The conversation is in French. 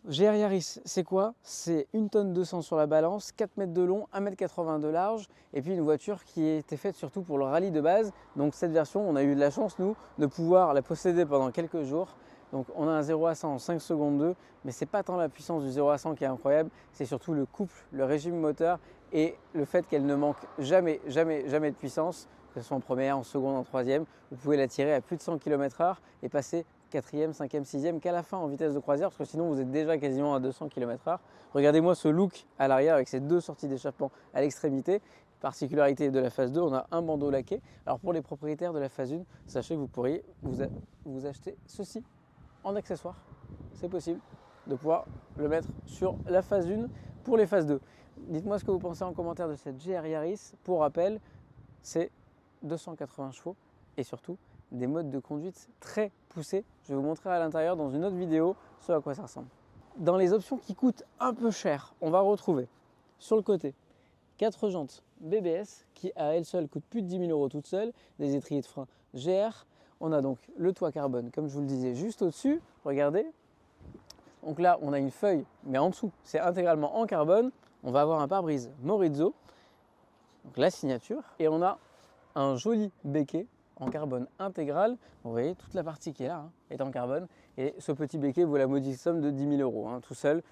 GR Yaris, c'est quoi? C'est 1 tonne 200 sur la balance, 4 mètres de long, 1,80 m de large, et puis une voiture qui était faite surtout pour le rallye de base. Donc cette version, on a eu de la chance, nous, de pouvoir la posséder pendant quelques jours. Donc on a un 0 à 100 en 5 secondes 2, mais c'est pas tant la puissance du 0 à 100 qui est incroyable, c'est surtout le couple, le régime moteur et le fait qu'elle ne manque jamais de puissance, que ce soit en première, en seconde, en troisième. Vous pouvez la tirer à plus de 100 km/h et passer quatrième, cinquième, sixième qu'à la fin en vitesse de croisière, parce que sinon vous êtes déjà quasiment à 200 km/h. Regardez-moi ce look à l'arrière avec ces deux sorties d'échappement à l'extrémité. Particularité de la phase 2, on a un bandeau laqué. Alors pour les propriétaires de la phase 1, sachez que vous pourriez vous acheter ceci en accessoire. C'est possible de pouvoir le mettre sur la phase 1 pour les phases 2. Dites-moi ce que vous pensez en commentaire de cette GR Yaris. Pour rappel, c'est 280 chevaux et surtout des modes de conduite très poussés. Je vais vous montrer à l'intérieur dans une autre vidéo ce à quoi ça ressemble. Dans les options qui coûtent un peu cher, on va retrouver sur le côté 4 jantes BBS qui à elles seules coûtent plus de 10 000 € toutes seules, des étriers de frein GR. On a donc le toit carbone, comme je vous le disais, juste au-dessus. Regardez. Donc là, on a une feuille, mais en dessous, c'est intégralement en carbone. On va avoir un pare-brise Morizo, donc la signature, et on a un joli béquet en carbone intégral. Vous voyez, toute la partie qui est là est en carbone. Et ce petit béquet vaut la modique somme de 10 000 € tout seul.